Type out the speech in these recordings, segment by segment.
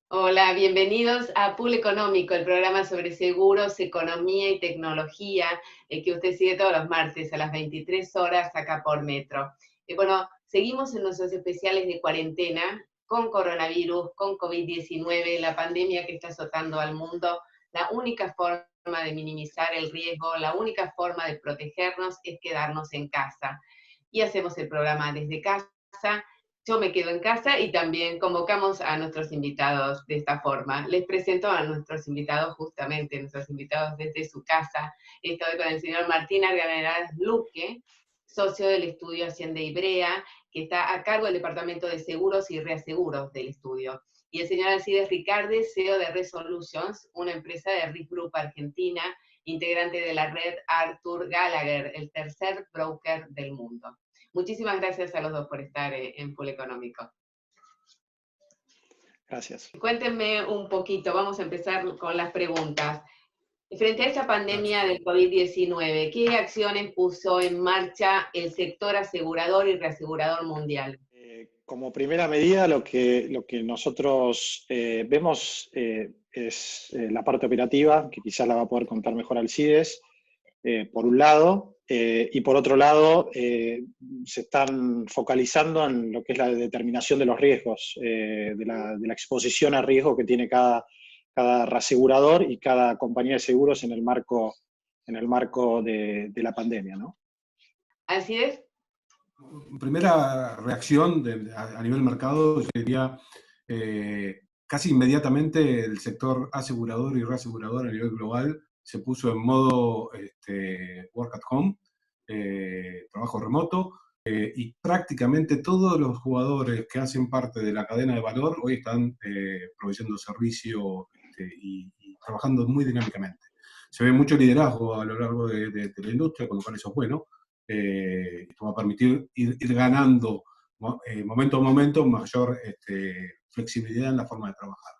Hola, bienvenidos a Pool Económico, el programa sobre seguros, economía y tecnología que usted sigue todos los martes a las 23 horas acá por Metro. Bueno, seguimos en nuestros especiales de cuarentena con coronavirus, con COVID-19, la pandemia que está azotando al mundo. La única forma de minimizar el riesgo, la única forma de protegernos es quedarnos en casa. Y hacemos el programa desde casa. Yo me quedo en casa y también convocamos a nuestros invitados de esta forma. Les presento a nuestros invitados, justamente nuestros invitados desde su casa. Estoy con el señor Martín Arganerás Luque, socio del estudio Hacienda Ibrea, que está a cargo del Departamento de Seguros y Reaseguros del estudio. Y el señor Alcides Ricarde, CEO de Resolutions, una empresa de Risk Group Argentina, integrante de la red Arthur Gallagher, el tercer broker del mundo. Muchísimas gracias a los dos por estar en Pool Económico. Gracias. Cuéntenme un poquito, vamos a empezar con las preguntas. Frente a esta pandemia del COVID-19, ¿qué acciones puso en marcha el sector asegurador y reasegurador mundial? Como primera medida, lo que nosotros vemos es la parte operativa, que quizás la va a poder contar mejor Alcides, por un lado, y por otro lado, se están focalizando en lo que es la determinación de los riesgos, de la exposición a riesgo que tiene cada reasegurador y cada compañía de seguros en el marco de la pandemia, ¿no? Así es. Primera reacción a nivel mercado, yo diría, casi inmediatamente el sector asegurador y reasegurador a nivel global se puso en modo work at home, trabajo remoto, y prácticamente todos los jugadores que hacen parte de la cadena de valor hoy están proveyendo servicio y trabajando muy dinámicamente. Se ve mucho liderazgo a lo largo de la industria, con lo cual eso es bueno. Esto va a permitir ir ganando momento a momento mayor flexibilidad en la forma de trabajar.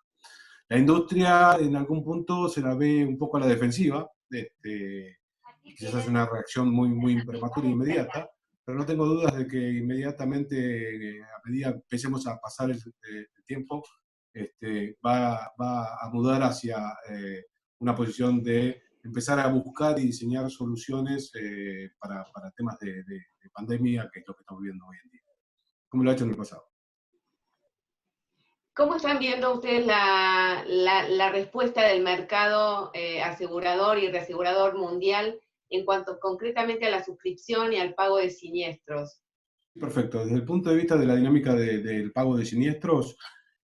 La industria en algún punto se la ve un poco a la defensiva, quizás es una reacción muy prematura e inmediata, pero no tengo dudas de que inmediatamente, a medida que empecemos a pasar el tiempo, va a mudar hacia una posición de empezar a buscar y diseñar soluciones para temas de pandemia, que es lo que estamos viendo hoy en día, como lo ha hecho en el pasado. ¿Cómo están viendo ustedes la respuesta del mercado asegurador y reasegurador mundial en cuanto concretamente a la suscripción y al pago de siniestros? Perfecto. Desde el punto de vista de la dinámica del pago de siniestros,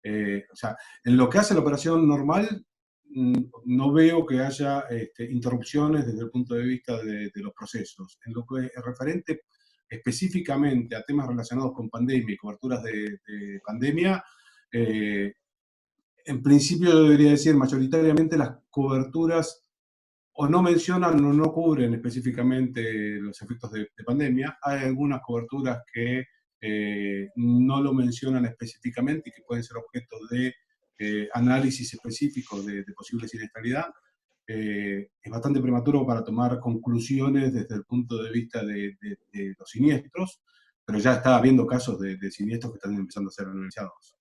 o sea, en lo que hace la operación normal, no veo que haya interrupciones desde el punto de vista de los procesos. En lo que es referente específicamente a temas relacionados con pandemia y coberturas de pandemia, en principio yo debería decir mayoritariamente las coberturas o no mencionan o no cubren específicamente los efectos de pandemia. Hay algunas coberturas que no lo mencionan específicamente y que pueden ser objeto de análisis específicos de posible siniestralidad. Es bastante prematuro para tomar conclusiones desde el punto de vista de los siniestros, pero ya está habiendo casos de siniestros que están empezando a ser analizados.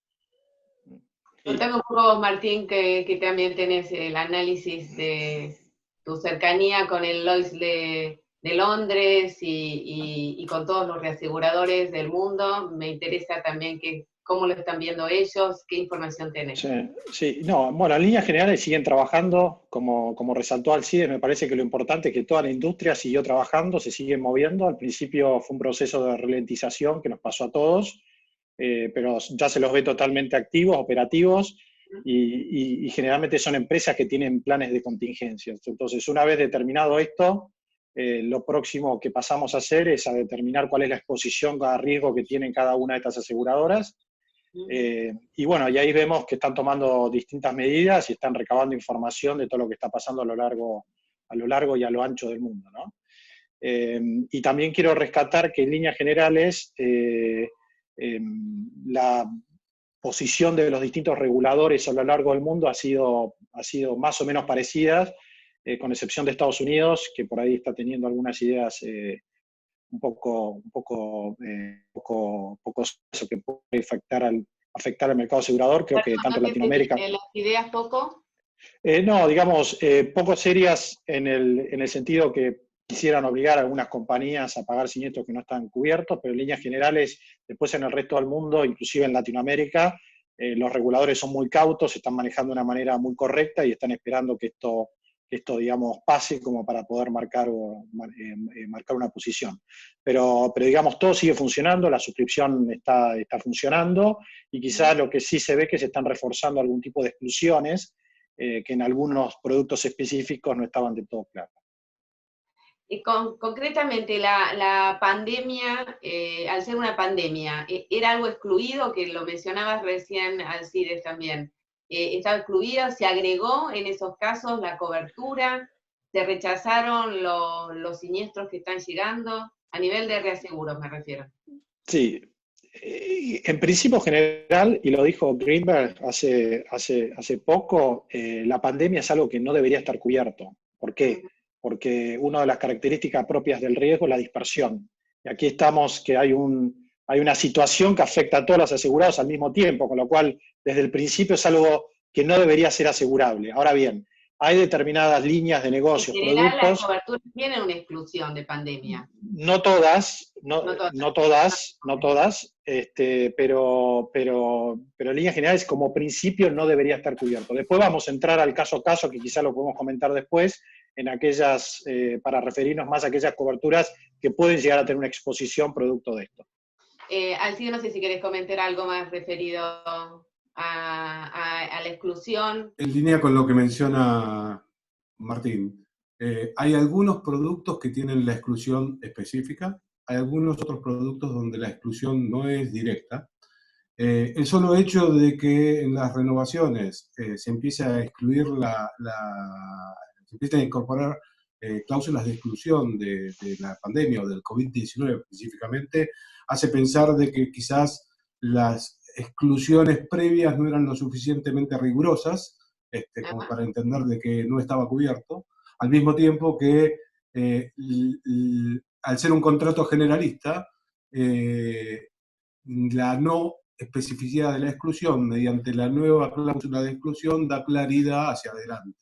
Contame un poco, Martín, que también tenés el análisis de tu cercanía con el Lloyd's de Londres y con todos los reaseguradores del mundo. Me interesa también cómo lo están viendo ellos, qué información tenés. Sí, no, bueno, en líneas generales siguen trabajando, como resaltó Alcides, me parece que lo importante es que toda la industria siguió trabajando, se sigue moviendo. Al principio fue un proceso de ralentización que nos pasó a todos, pero ya se los ve totalmente activos, operativos, y generalmente son empresas que tienen planes de contingencia. Entonces, una vez determinado esto, lo próximo que pasamos a hacer es a determinar cuál es la exposición a riesgo que tienen cada una de estas aseguradoras. Y bueno, y ahí vemos que están tomando distintas medidas y están recabando información de todo lo que está pasando a lo largo y a lo ancho del mundo, ¿no? Y también quiero rescatar que en líneas generales posición de los distintos reguladores a lo largo del mundo ha sido más o menos parecida, con excepción de Estados Unidos, que por ahí está teniendo algunas ideas un poco eso que puede afectar al mercado asegurador. Creo que tanto en Latinoamérica... ¿Las ideas poco? No, digamos, poco serias en el sentido que quisieran obligar a algunas compañías a pagar siniestros que no están cubiertos, pero en líneas generales, después en el resto del mundo, inclusive en Latinoamérica, los reguladores son muy cautos, se están manejando de una manera muy correcta y están esperando que esto digamos, pase como para poder marcar una posición. Pero digamos, todo sigue funcionando, la suscripción está funcionando, y quizás lo que sí se ve es que se están reforzando algún tipo de exclusiones que en algunos productos específicos no estaban del todo claras. Y concretamente, la pandemia, al ser una pandemia, ¿era algo excluido? Que lo mencionabas recién, Alcides, también. ¿Estaba excluida? ¿Se agregó en esos casos la cobertura? ¿Se rechazaron los siniestros que están llegando? A nivel de reaseguros me refiero. Sí. En principio general, y lo dijo Greenberg hace poco, la pandemia es algo que no debería estar cubierto. ¿Por qué? Porque una de las características propias del riesgo es la dispersión. Y aquí estamos que hay una situación que afecta a todos los asegurados al mismo tiempo, con lo cual desde el principio es algo que no debería ser asegurable. Ahora bien, hay determinadas líneas de negocios, en general, productos... las coberturas tienen una exclusión de pandemia. No todas, pero en líneas generales, como principio, no debería estar cubierto. Después vamos a entrar al caso a caso, que quizá lo podemos comentar después, en aquellas, para referirnos más a aquellas coberturas que pueden llegar a tener una exposición producto de esto. Alcides, no sé si querés comentar algo más referido a la exclusión. En línea con lo que menciona Martín, hay algunos productos que tienen la exclusión específica, hay algunos otros productos donde la exclusión no es directa. El solo hecho de que en las renovaciones se empiece a excluir se empiecen a incorporar cláusulas de exclusión de la pandemia o del COVID-19 específicamente, hace pensar de que quizás las exclusiones previas no eran lo suficientemente rigurosas como para entender de que no estaba cubierto, al mismo tiempo que al ser un contrato generalista, la no especificidad de la exclusión mediante la nueva cláusula de exclusión da claridad hacia adelante.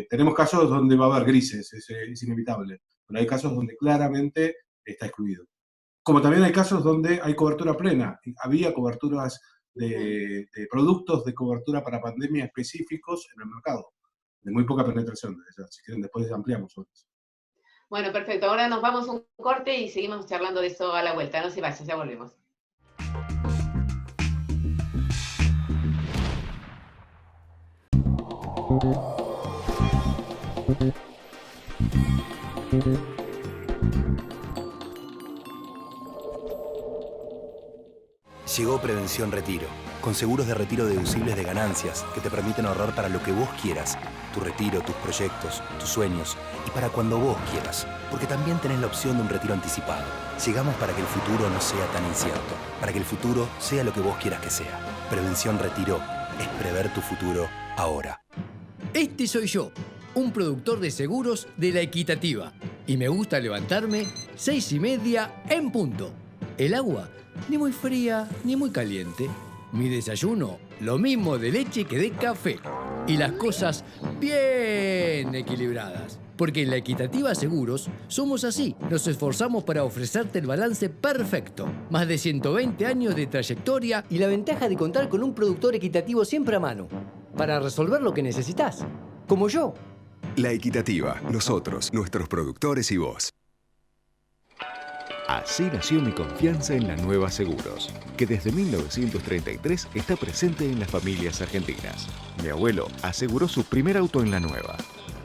Tenemos casos donde va a haber grises, es inevitable, pero hay casos donde claramente está excluido. Como también hay casos donde hay cobertura plena. Había coberturas de productos de cobertura para pandemia específicos en el mercado, de muy poca penetración. Si quieren, después ampliamos sobre eso. Bueno, perfecto. Ahora nos vamos a un corte y seguimos charlando de eso a la vuelta. No se vayan, ya volvemos. Llegó Prevención Retiro, con seguros de retiro deducibles de ganancias que te permiten ahorrar para lo que vos quieras. Tu retiro, tus proyectos, tus sueños y para cuando vos quieras. Porque también tenés la opción de un retiro anticipado. Llegamos para que el futuro no sea tan incierto, para que el futuro sea lo que vos quieras que sea. Prevención Retiro es prever tu futuro ahora. Este soy yo, un productor de seguros de La Equitativa. Y me gusta levantarme 6:30 en punto. El agua, ni muy fría ni muy caliente. Mi desayuno, lo mismo de leche que de café. Y las cosas bien equilibradas. Porque en La Equitativa Seguros somos así. Nos esforzamos para ofrecerte el balance perfecto. Más de 120 años de trayectoria y la ventaja de contar con un productor equitativo siempre a mano. Para resolver lo que necesitas. Como yo. La Equitativa, nosotros, nuestros productores y vos. Así nació mi confianza en la Nueva Seguros, que desde 1933 está presente en las familias argentinas. Mi abuelo aseguró su primer auto en La Nueva.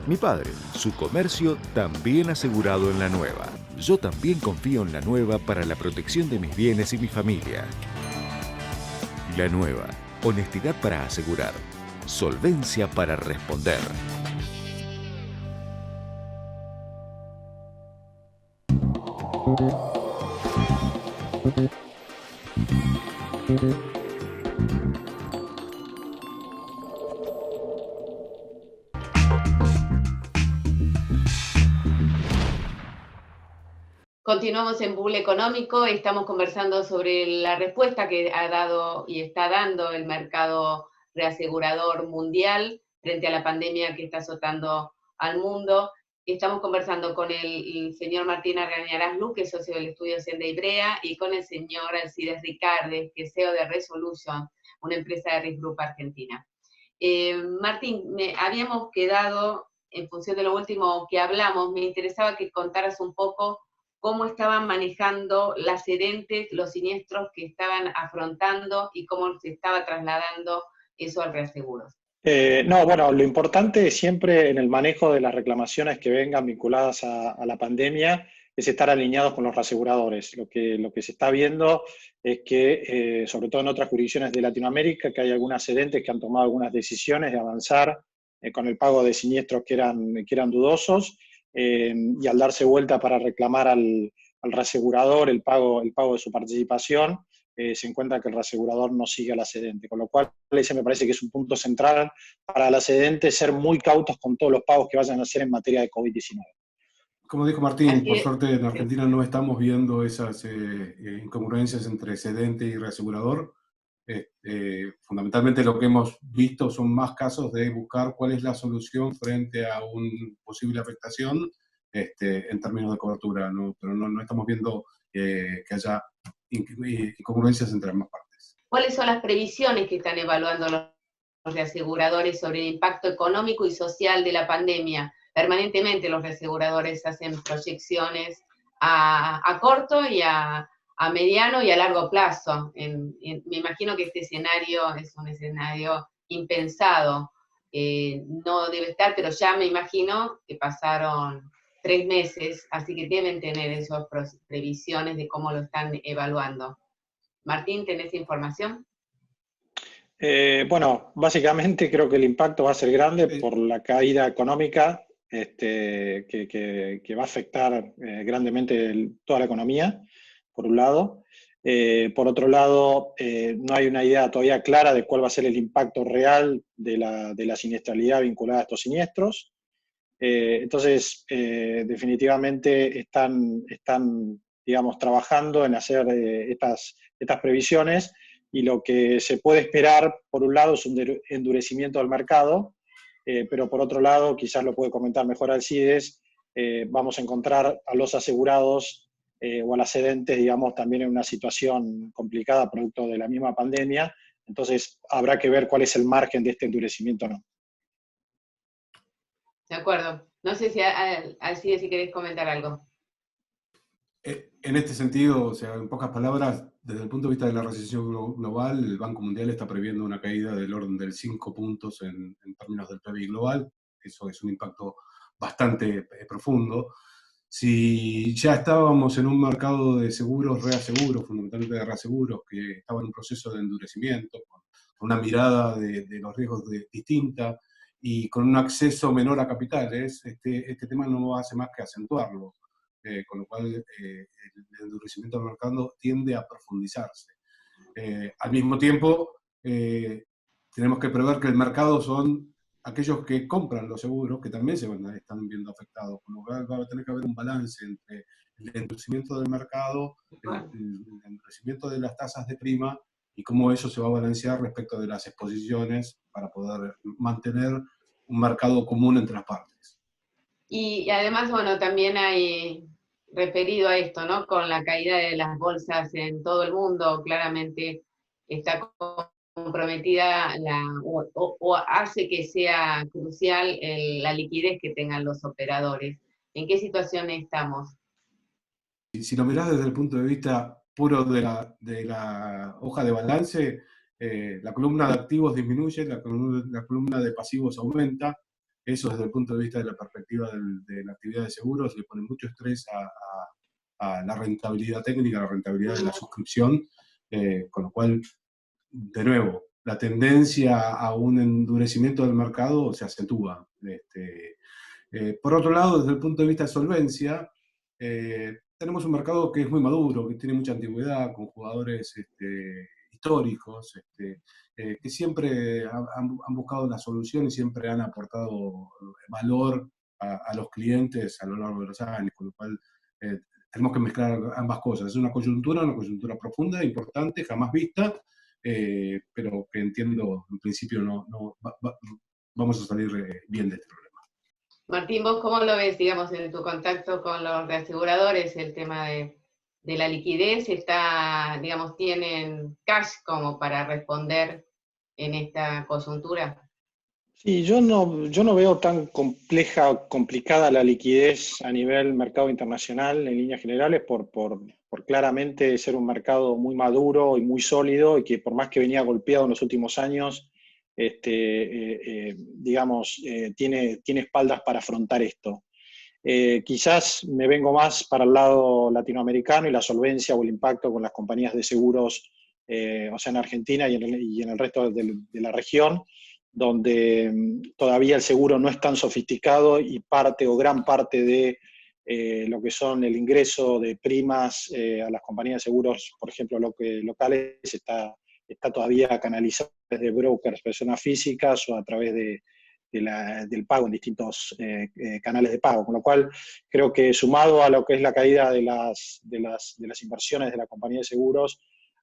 Mi padre, su comercio también asegurado en La Nueva. Yo también confío en La Nueva para la protección de mis bienes y mi familia. La Nueva, honestidad para asegurar, solvencia para responder. Continuamos en Bull Económico, estamos conversando sobre la respuesta que ha dado y está dando el mercado reasegurador mundial frente a la pandemia que está azotando al mundo. Estamos conversando con el señor Martín Argañarás-Luz, que es socio del estudio Senda Ivrea, y con el señor Alcides Ricardes, que es CEO de Resolution, una empresa de Risk Group Argentina. Martín, habíamos quedado, en función de lo último que hablamos, me interesaba que contaras un poco cómo estaban manejando las sedentes, los siniestros que estaban afrontando y cómo se estaba trasladando eso al reaseguro. No, bueno, lo importante siempre en el manejo de las reclamaciones que vengan vinculadas a la pandemia es estar alineados con los reaseguradores. Lo que se está viendo es que, sobre todo en otras jurisdicciones de Latinoamérica, que hay algunas sedentes que han tomado algunas decisiones de avanzar con el pago de siniestros que eran dudosos, y al darse vuelta para reclamar al reasegurador el pago de su participación, se encuentra que el reasegurador no sigue a la cedente, con lo cual ese me parece que es un punto central para la cedente, ser muy cautos con todos los pagos que vayan a hacer en materia de COVID-19. Como dijo Martín, por suerte en Argentina no estamos viendo esas incongruencias entre cedente y reasegurador. Fundamentalmente lo que hemos visto son más casos de buscar cuál es la solución frente a una posible afectación en términos de cobertura, ¿no? Pero no estamos viendo que haya incongruencias entre ambas partes. ¿Cuáles son las previsiones que están evaluando los reaseguradores sobre el impacto económico y social de la pandemia? Permanentemente los reaseguradores hacen proyecciones a corto y a mediano y a largo plazo. Me imagino que este escenario es un escenario impensado. No debe estar, pero ya me imagino que pasaron 3 meses, así que deben tener esas previsiones de cómo lo están evaluando. Martín, ¿tenés información? Bueno, básicamente creo que el impacto va a ser grande por la caída económica que va a afectar grandemente toda la economía, por un lado. Por otro lado, no hay una idea todavía clara de cuál va a ser el impacto real de la siniestralidad vinculada a estos siniestros. Entonces, definitivamente están, digamos, trabajando en hacer estas previsiones, y lo que se puede esperar, por un lado, es un endurecimiento del mercado, pero por otro lado, quizás lo puede comentar mejor Alcides, vamos a encontrar a los asegurados o a las cedentes, digamos, también en una situación complicada producto de la misma pandemia. Entonces, habrá que ver cuál es el margen de este endurecimiento o no. De acuerdo. No sé si Alcides, si querés comentar algo. En este sentido, o sea, en pocas palabras, desde el punto de vista de la recesión global, el Banco Mundial está previendo una caída del orden del 5 puntos en términos del PBI global. Eso es un impacto bastante profundo. Si ya estábamos en un mercado de seguros, reaseguros, fundamentalmente de reaseguros, que estaba en un proceso de endurecimiento, con una mirada de los riesgos distinta y con un acceso menor a capitales, este tema no hace más que acentuarlo. Con lo cual el endurecimiento del mercado tiende a profundizarse. Al mismo tiempo, tenemos que prever que el mercado son aquellos que compran los seguros, que también están viendo afectados, con lo cual va a tener que haber un balance entre el endurecimiento del mercado, el endurecimiento de las tasas de prima, y cómo eso se va a balancear respecto de las exposiciones para poder mantener un mercado común entre las partes. Y además, bueno, también hay, referido a esto, ¿no? Con la caída de las bolsas en todo el mundo, claramente está comprometida o hace que sea crucial la liquidez que tengan los operadores. ¿En qué situación estamos? Si lo mirás desde el punto de vista puro de la hoja de balance, la columna de activos disminuye, la columna de pasivos aumenta. Eso desde el punto de vista de la perspectiva de la actividad de seguros le pone mucho estrés a la rentabilidad técnica, a la rentabilidad de la suscripción, con lo cual, de nuevo, la tendencia a un endurecimiento del mercado se acentúa. Por otro lado, desde el punto de vista de solvencia, tenemos un mercado que es muy maduro, que tiene mucha antigüedad, con jugadores históricos, que siempre han buscado la solución y siempre han aportado valor a los clientes a lo largo de los años, con lo cual tenemos que mezclar ambas cosas. Es una coyuntura profunda, importante, jamás vista, pero que entiendo, en principio, vamos a salir bien de este problema. Martín, ¿vos cómo lo ves, digamos, en tu contacto con los reaseguradores, el tema de la liquidez? Digamos, ¿tienen cash como para responder en esta coyuntura? Sí, yo no veo tan complicada la liquidez a nivel mercado internacional en líneas generales por claramente ser un mercado muy maduro y muy sólido, y que por más que venía golpeado en los últimos años, digamos, tiene espaldas para afrontar esto. Quizás me vengo más para el lado latinoamericano y la solvencia o el impacto con las compañías de seguros, o sea, en Argentina y en el resto de la región, donde todavía el seguro no es tan sofisticado y gran parte de lo que son el ingreso de primas a las compañías de seguros, por ejemplo, locales, está todavía canalizado desde brokers, personas físicas, o a través del pago en distintos canales de pago, con lo cual creo que, sumado a lo que es la caída de las inversiones de la compañía de seguros,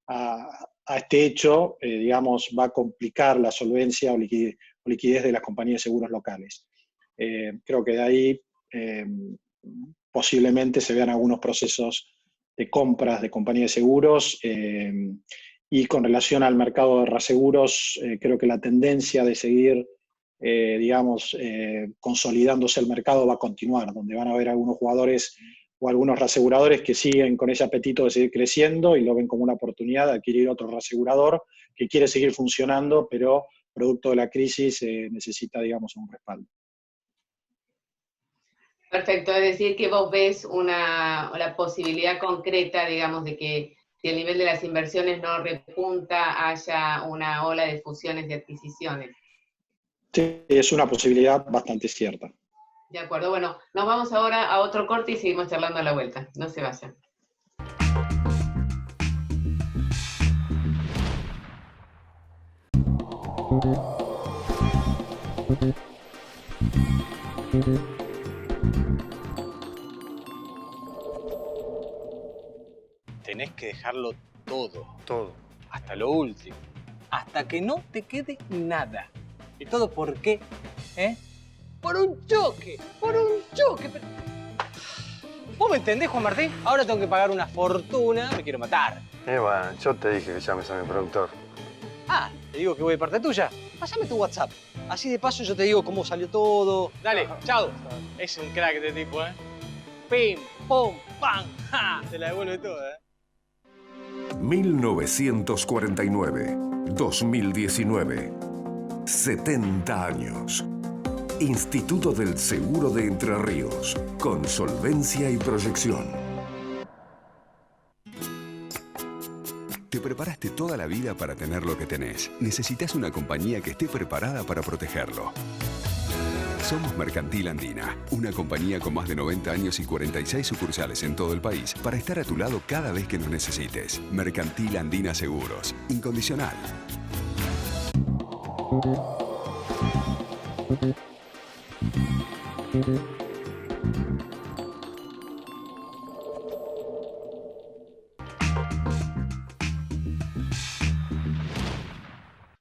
a este hecho, digamos, va a complicar la solvencia o liquidez de las compañías de seguros locales. Creo que de ahí posiblemente se vean algunos procesos de compras de compañías de seguros, y con relación al mercado de reaseguros, creo que la tendencia de seguir digamos, consolidándose el mercado va a continuar, donde van a haber algunos jugadores o algunos reaseguradores que siguen con ese apetito de seguir creciendo y lo ven como una oportunidad de adquirir otro reasegurador que quiere seguir funcionando, pero producto de la crisis necesita, digamos, un respaldo. Perfecto, es decir, que vos ves la posibilidad concreta, digamos, de que si el nivel de las inversiones no repunta, haya una ola de fusiones y adquisiciones. Sí, es una posibilidad bastante cierta. De acuerdo, bueno, nos vamos ahora a otro corte y seguimos charlando a la vuelta. No se vayan. Tenés que dejarlo todo. Todo. Hasta lo último. Hasta que no te quede nada. ¿Y todo por qué? Por un choque. Por un choque. ¿Vos me entendés, Juan Martín? Ahora tengo que pagar una fortuna. Me quiero matar. Bueno, yo te dije que llames a mi productor. Ah, te digo que voy de parte tuya. Pásame tu WhatsApp. Así de paso yo te digo cómo salió todo. Dale, chao. Es un crack este tipo, Pim, pum, pam, ja. Te la devuelve toda, 1949, 2019. 70 años. Instituto del Seguro de Entre Ríos, con solvencia y proyección. Te preparaste toda la vida para tener lo que tenés. Necesitas una compañía que esté preparada para protegerlo. Somos Mercantil Andina, una compañía con más de 90 años y 46 sucursales en todo el país para estar a tu lado cada vez que nos necesites. Mercantil Andina Seguros, incondicional.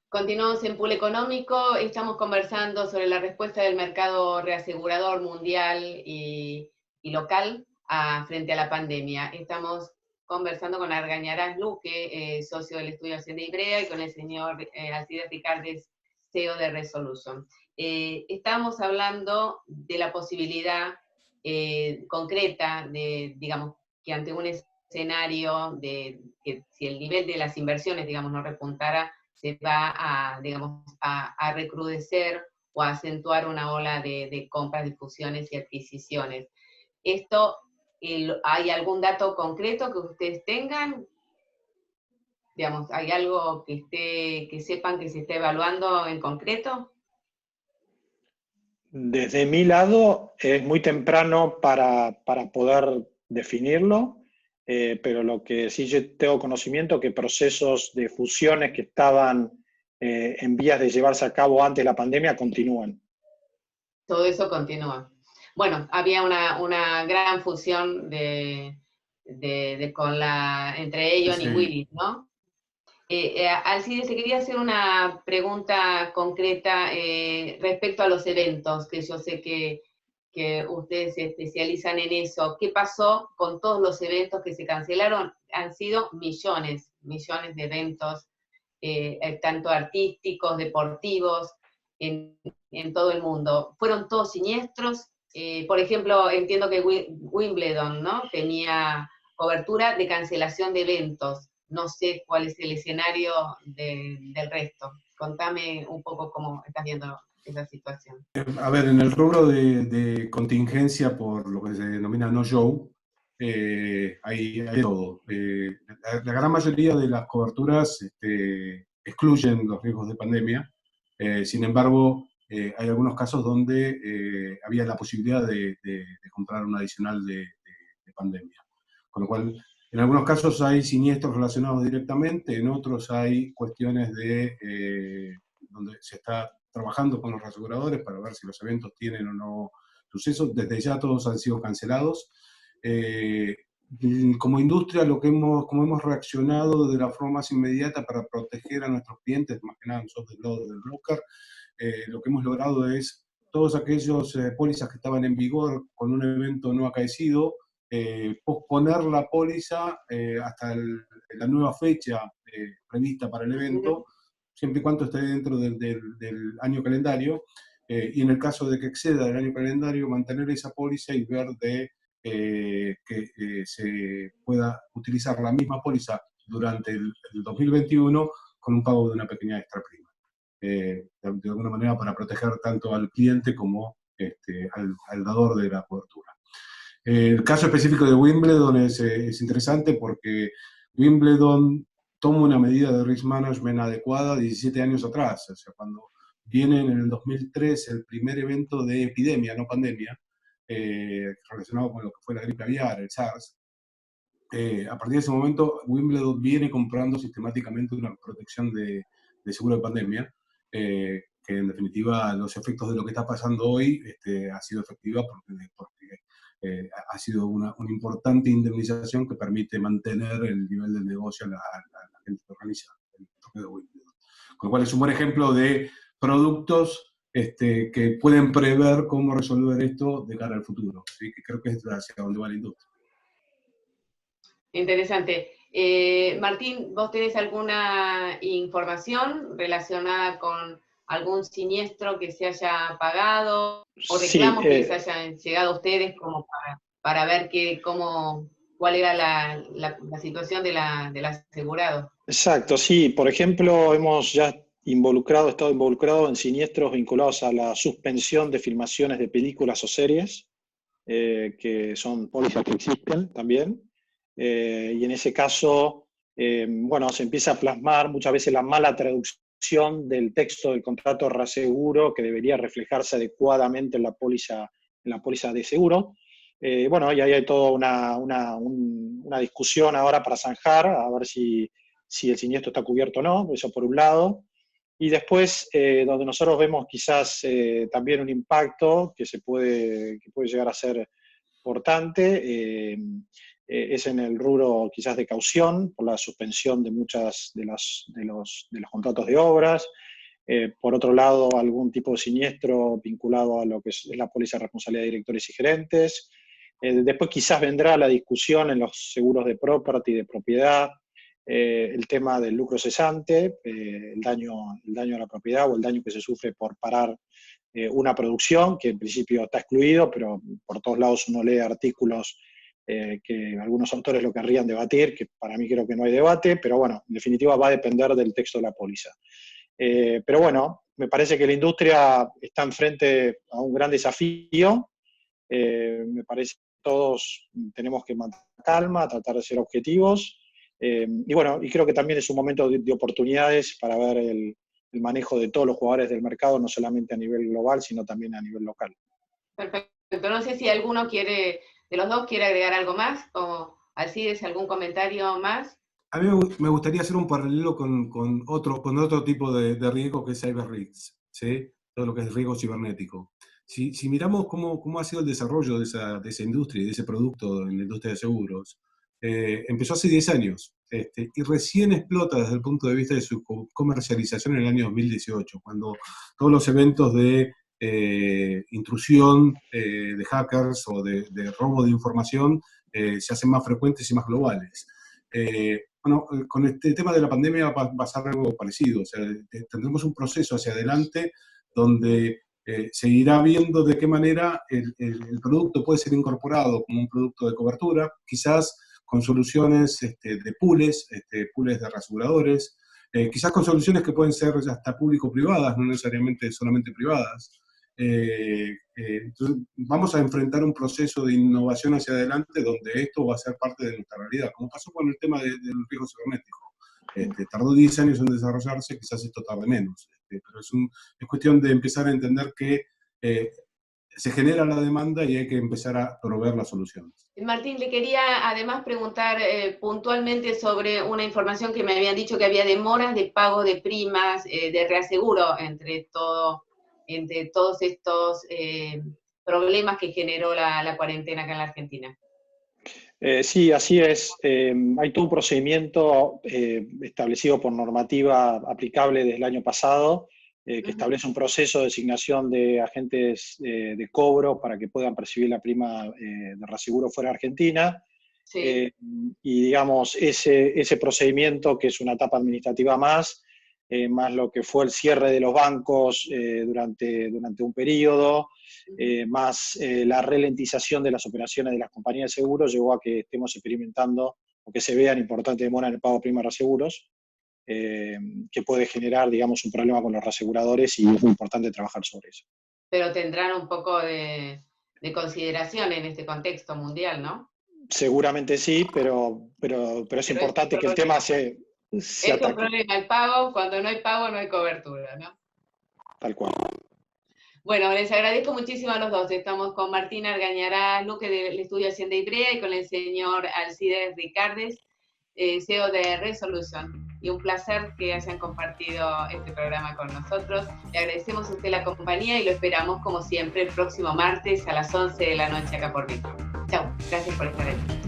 Continuamos en Pool Económico, estamos conversando sobre la respuesta del mercado reasegurador mundial y local frente a la pandemia. Estamos conversando con Argañarás Luque, socio del estudio Hacienda Ivrea, y con el señor Alcides Ricardes, CEO de Resolution. Estamos hablando de la posibilidad concreta de, digamos, que ante un escenario de que si el nivel de las inversiones, digamos, no repuntara, se va a, digamos, a recrudecer o a acentuar una ola de compras, difusiones y adquisiciones. Esto, ¿hay algún dato concreto que ustedes tengan? Digamos, ¿hay algo que sepan que se esté evaluando en concreto? Desde mi lado es muy temprano para poder definirlo. pero lo que sí yo tengo conocimiento que procesos de fusiones que estaban en vías de llevarse a cabo antes de la pandemia continúan. Todo eso continúa. Bueno, había una gran fusión entre Aon y Willis, ¿no? Alcides, te quería hacer una pregunta concreta respecto a los eventos, que yo sé que ustedes se especializan en eso. ¿Qué pasó con todos los eventos que se cancelaron? Han sido millones de eventos, tanto artísticos, deportivos, en todo el mundo. ¿Fueron todos siniestros? Por ejemplo, entiendo que Wimbledon, ¿no?, tenía cobertura de cancelación de eventos. No sé cuál es el escenario del resto. Contame un poco cómo estás viendo esa situación. A ver, en el rubro de contingencia por lo que se denomina no-show, hay de todo. La gran mayoría de las coberturas excluyen los riesgos de pandemia. Sin embargo, hay algunos casos donde había la posibilidad de comprar un adicional de pandemia. Con lo cual, en algunos casos hay siniestros relacionados directamente, en otros hay cuestiones donde se está trabajando con los aseguradores para ver si los eventos tienen o no sucesos. Desde ya todos han sido cancelados. Como industria, como hemos reaccionado de la forma más inmediata para proteger a nuestros clientes, más que nada nosotros del lado del broker, lo que hemos logrado es todos aquellos pólizas que estaban en vigor con un evento no acaecido, posponer la póliza hasta la nueva fecha prevista para el evento, siempre y cuando esté dentro del año calendario, y en el caso de que exceda el año calendario, mantener esa póliza y ver de que se pueda utilizar la misma póliza durante el 2021 con un pago de una pequeña extra prima. De alguna manera para proteger tanto al cliente como al dador de la cobertura. El caso específico de Wimbledon es interesante porque Wimbledon toma una medida de risk management adecuada 17 años atrás. O sea, cuando viene en el 2003 el primer evento de epidemia, no pandemia, relacionado con lo que fue la gripe aviar, el SARS, a partir de ese momento Wimbledon viene comprando sistemáticamente una protección de seguro de pandemia, que en definitiva los efectos de lo que está pasando hoy ha sido efectiva porque ha sido una importante indemnización que permite mantener el nivel del negocio a la gente que organiza el toque de Wimbledon. Con lo cual es un buen ejemplo de productos que pueden prever cómo resolver esto de cara al futuro. ¿Sí? Que creo que es hacia donde va la industria. Interesante. Martín, ¿vos tenés alguna información relacionada con algún siniestro que se haya pagado o reclamos que les hayan llegado a ustedes como para ver cuál era la situación del asegurado? Exacto, sí. Por ejemplo, hemos ya estado involucrado en siniestros vinculados a la suspensión de filmaciones de películas o series, que son pólizas que existen también. Y en ese caso, bueno, se empieza a plasmar muchas veces la mala traducción del texto del contrato de reaseguro que debería reflejarse adecuadamente en la póliza de seguro. Bueno, y ahí hay toda una discusión ahora para zanjar, a ver si el siniestro está cubierto o no, eso por un lado. Y después, donde nosotros vemos quizás también un impacto que puede llegar a ser importante, es en el rubro quizás de caución, por la suspensión de muchas de los contratos de obras. Por otro lado, algún tipo de siniestro vinculado a lo que es la póliza de responsabilidad de directores y gerentes. Después quizás vendrá la discusión en los seguros de property, de propiedad, el tema del lucro cesante, el daño a la propiedad o el daño que se sufre por parar una producción, que en principio está excluido, pero por todos lados uno lee artículos que algunos autores lo querrían debatir, que para mí creo que no hay debate, pero bueno, en definitiva va a depender del texto de la póliza. Pero bueno, me parece que la industria está enfrente a un gran desafío. Me parece que todos tenemos que mantener calma, tratar de ser objetivos. Y bueno, y creo que también es un momento de oportunidades para ver el manejo de todos los jugadores del mercado, no solamente a nivel global, sino también a nivel local. Perfecto. No sé si alguno de los dos quiere agregar algo más, Alcides, ¿algún comentario más? A mí me gustaría hacer un paralelo con otro tipo de riesgo que es cyber risks, ¿sí? Todo lo que es riesgo cibernético. Si miramos cómo ha sido el desarrollo de esa industria y de ese producto en la industria de seguros, empezó hace 10 años y recién explota desde el punto de vista de su comercialización en el año 2018, cuando todos los eventos de intrusión de hackers o de robo de información se hacen más frecuentes y más globales. Bueno, con este tema de la pandemia va a pasar algo parecido, o sea, tendremos un proceso hacia adelante donde se irá viendo de qué manera el producto puede ser incorporado como un producto de cobertura, quizás con soluciones de pools de reaseguradores, quizás con soluciones que pueden ser hasta público-privadas, no necesariamente solamente privadas. Entonces vamos a enfrentar un proceso de innovación hacia adelante donde esto va a ser parte de nuestra realidad, como pasó con el tema del riesgo cibernético. Tardó 10 años en desarrollarse, quizás esto tarde menos, pero es cuestión de empezar a entender que se genera la demanda y hay que empezar a proveer las soluciones. Martín, le quería además preguntar puntualmente sobre una información que me habían dicho que había demoras de pago de primas, de reaseguro entre todos estos problemas que generó la cuarentena acá en la Argentina. Sí, así es. Hay todo un procedimiento establecido por normativa aplicable desde el año pasado, que establece un proceso de designación de agentes de cobro para que puedan percibir la prima de reaseguro fuera de Argentina. Sí. Y digamos, ese procedimiento, que es una etapa administrativa más lo que fue el cierre de los bancos durante un periodo, más la ralentización de las operaciones de las compañías de seguros, llevó a que estemos experimentando o que se vean importantes demoras en el pago de primas de reaseguros, que puede generar, digamos, un problema con los reaseguradores, y es muy importante trabajar sobre eso. Pero tendrán un poco de consideración en este contexto mundial, ¿no? Seguramente sí, pero es importante que el tema se es un problema el pago, cuando no hay pago no hay cobertura, ¿no? Tal cual. Bueno, les agradezco muchísimo a los dos. Estamos con Martín Argañarás Luque del Estudio Hacienda Ivrea y con el señor Alcides Ricardes, CEO de Resolution. Y un placer que hayan compartido este programa con nosotros. Le agradecemos a usted la compañía y lo esperamos, como siempre, el próximo martes a las 11 de la noche acá por México. Chau, gracias por estar aquí.